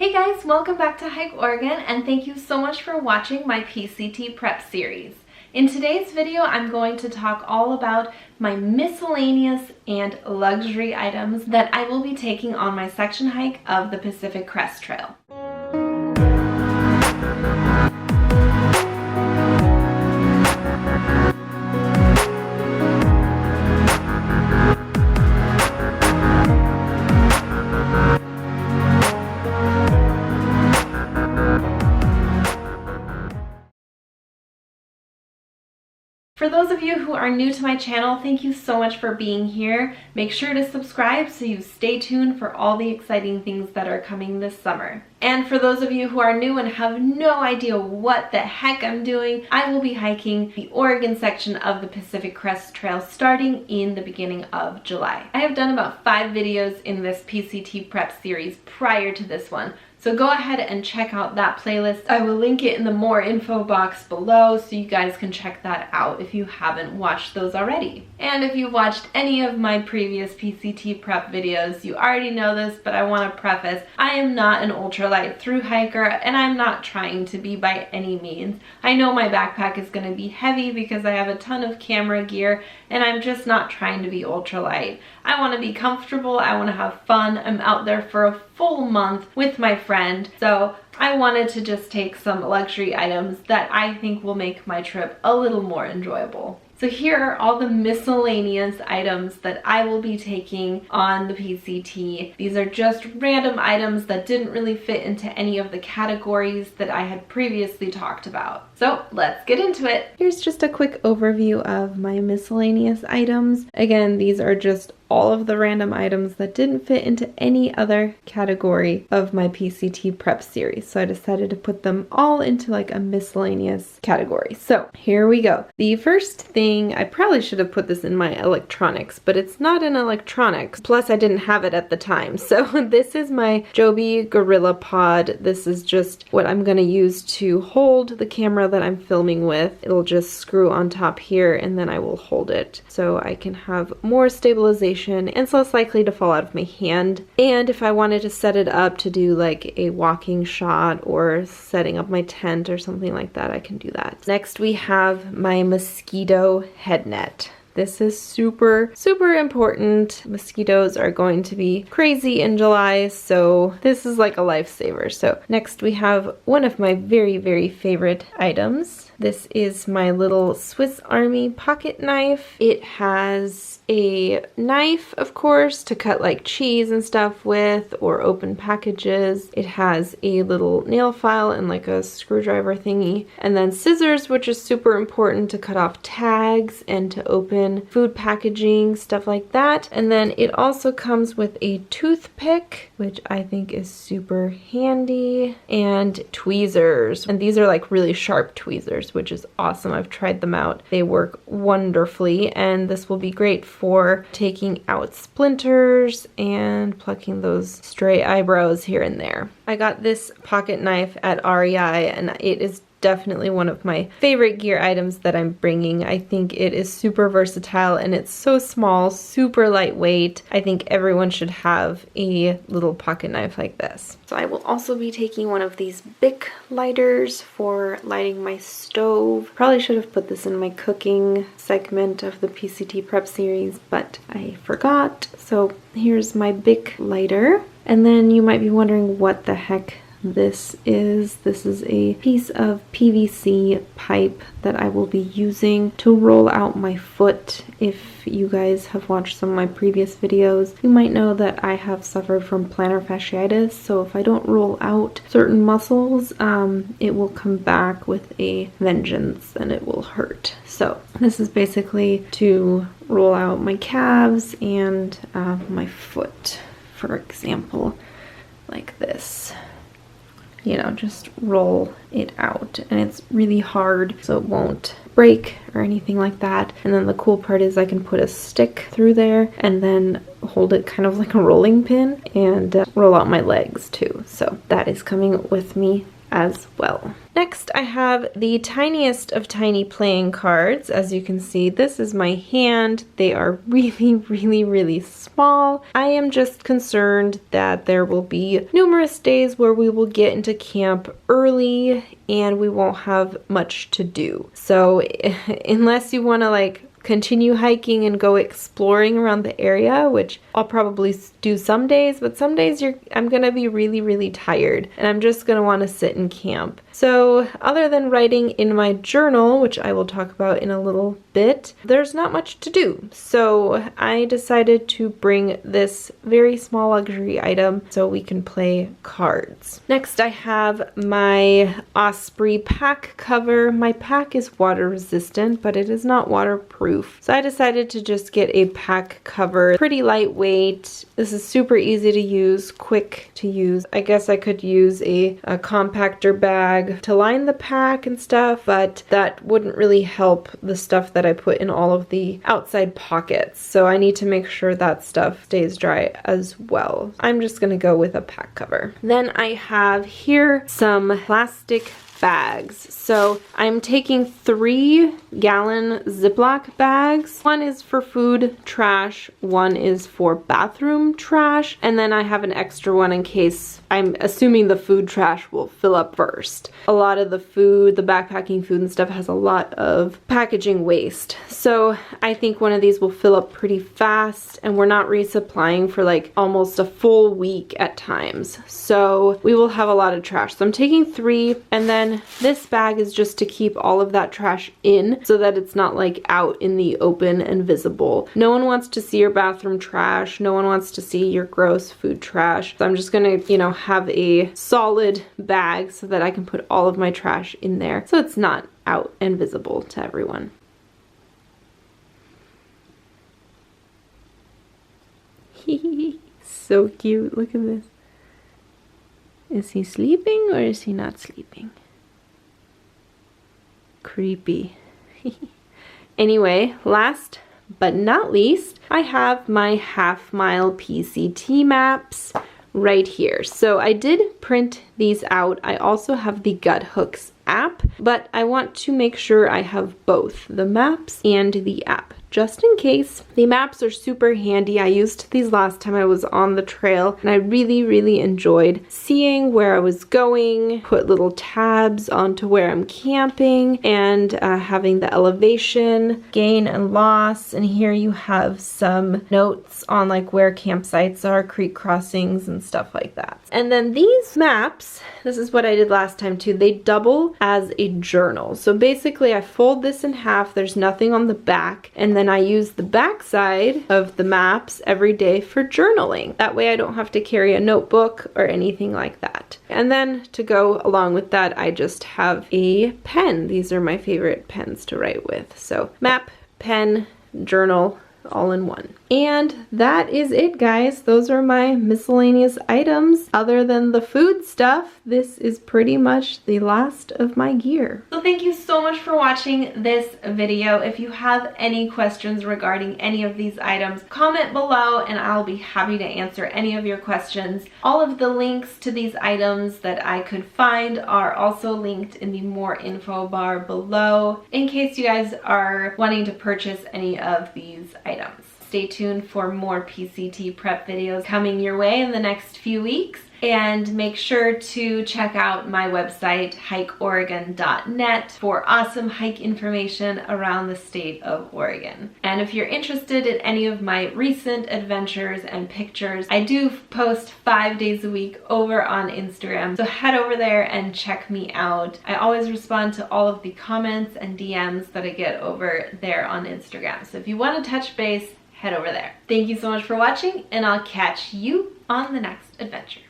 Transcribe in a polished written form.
Hey guys, welcome back to Hike Oregon, and thank you so much for watching my PCT prep series. In today's video, I'm going to talk all about my miscellaneous and luxury items that I will be taking on my section hike of the Pacific Crest Trail. For those of you who are new to my channel, thank you so much for being here. Make sure to subscribe so you stay tuned for all the exciting things that are coming this summer. And for those of you who are new and have no idea what the heck I'm doing, I will be hiking the Oregon section of the Pacific Crest Trail starting in the beginning of July. I have done about 5 videos in this PCT prep series prior to this one, so go ahead and check out that playlist. I will link it in the more info box below so you guys can check that out if you haven't watched those already. And if you've watched any of my previous PCT prep videos, you already know this, but I want to preface, I am not an ultralight thru hiker and I'm not trying to be by any means. I know my backpack is going to be heavy because I have a ton of camera gear and I'm just not trying to be ultralight. I want to be comfortable, I want to have fun. I'm out there for a full month with my friend, so I wanted to just take some luxury items that I think will make my trip a little more enjoyable. So here are all the miscellaneous items that I will be taking on the PCT. These are just random items that didn't really fit into any of the categories that I had previously talked about. So let's get into it. Here's just a quick overview of my miscellaneous items. Again, these are just all of the random items that didn't fit into any other category of my PCT prep series. So I decided to put them all into like a miscellaneous category. So here we go. The first thing, I probably should have put this in my electronics, but it's not in electronics. Plus I didn't have it at the time. So this is my Joby Gorillapod. This is just what I'm gonna use to hold the camera that I'm filming with. It'll just screw on top here and then I will hold it so I can have more stabilization and it's less likely to fall out of my hand. And if I wanted to set it up to do like a walking shot or setting up my tent or something like that, I can do that. Next we have my Mosquito head net. This is super, super important. Mosquitoes are going to be crazy in July, so this is like a lifesaver. So next we have one of my very, very favorite items. This is my little Swiss Army pocket knife. It has a knife, of course, to cut like cheese and stuff with or open packages. It has a little nail file and like a screwdriver thingy. And then scissors, which is super important to cut off tags and to open food packaging, stuff like that. And then it also comes with a toothpick, which I think is super handy, and tweezers. And these are like really sharp tweezers, which is awesome. I've tried them out. They work wonderfully, and this will be great for taking out splinters and plucking those stray eyebrows here and there. I got this pocket knife at REI and it is definitely one of my favorite gear items that I'm bringing. I think it is super versatile and it's so small, super lightweight. I think everyone should have a little pocket knife like this. So I will also be taking one of these Bic lighters for lighting my stove. Probably should have put this in my cooking segment of the PCT prep series, but I forgot. So here's my Bic lighter. And then you might be wondering what the heck this is. This is a piece of PVC pipe that I will be using to roll out my foot. If you guys have watched some of my previous videos, you might know that I have suffered from plantar fasciitis, so if I don't roll out certain muscles, it will come back with a vengeance and it will hurt. So this is basically to roll out my calves and my foot, for example, like this. You know, just roll it out, and it's really hard so it won't break or anything like that. And then the cool part is I can put a stick through there and then hold it kind of like a rolling pin and roll out my legs too. So that is coming with me as well. Next, I have the tiniest of tiny playing cards. As you can see, this is my hand. They are really, really, really small. I am just concerned that there will be numerous days where we will get into camp early and we won't have much to do. So unless you want to like continue hiking and go exploring around the area, which I'll probably do some days, but some days I'm gonna be really, really tired and I'm just gonna want to sit in camp. So other than writing in my journal, which I will talk about in a little bit, there's not much to do. So I decided to bring this very small luxury item so we can play cards. Next, I have my Osprey pack cover. My pack is water resistant, but it is not waterproof. So I decided to just get a pack cover, pretty lightweight. This is super easy to use, quick to use. I guess I could use a compactor bag to line the pack and stuff, but that wouldn't really help the stuff that I put in all of the outside pockets. So I need to make sure that stuff stays dry as well. I'm just gonna go with a pack cover. Then I have here some plastic bags. So I'm taking 3-gallon Ziploc bags. One is for food trash, one is for bathroom trash, and then I have an extra one in case I'm assuming the food trash will fill up first. A lot of the food, the backpacking food and stuff has a lot of packaging waste. So I think one of these will fill up pretty fast and we're not resupplying for like almost a full week at times. So we will have a lot of trash. So I'm taking 3, and then this bag is just to keep all of that trash in so that it's not like out in the open and visible. No one wants to see your bathroom trash. No one wants to see your gross food trash. So I'm just gonna, you know, have a solid bag so that I can put all of my trash in there so it's not out and visible to everyone. So cute. Look at this. Is he sleeping or is he not sleeping? Creepy. Anyway, last but not least, I have my Halfmile PCT maps right here. So I did print these out. I also have the Gut Hooks app, but I want to make sure I have both the maps and the app, just in case. The maps are super handy. I used these last time I was on the trail and I really, really enjoyed seeing where I was going, put little tabs onto where I'm camping, and having the elevation, gain and loss. And here you have some notes on like where campsites are, creek crossings and stuff like that. And then these maps, this is what I did last time too, they double as a journal. So basically I fold this in half, there's nothing on the back, and then I use the back side of the maps every day for journaling. That way I don't have to carry a notebook or anything like that. And then to go along with that, I just have a pen. These are my favorite pens to write with. So map, pen, journal, all in one. And that is it, guys. Those are my miscellaneous items. Other than the food stuff, this is pretty much the last of my gear. So thank you so much for watching this video. If you have any questions regarding any of these items, comment below and I'll be happy to answer any of your questions. All of the links to these items that I could find are also linked in the more info bar below in case you guys are wanting to purchase any of these items. Stay tuned for more PCT prep videos coming your way in the next few weeks. And make sure to check out my website, hikeoregon.net, for awesome hike information around the state of Oregon. And if you're interested in any of my recent adventures and pictures, I do post 5 days a week over on Instagram. So head over there and check me out. I always respond to all of the comments and DMs that I get over there on Instagram. So if you want to touch base, head over there. Thank you so much for watching, and I'll catch you on the next adventure.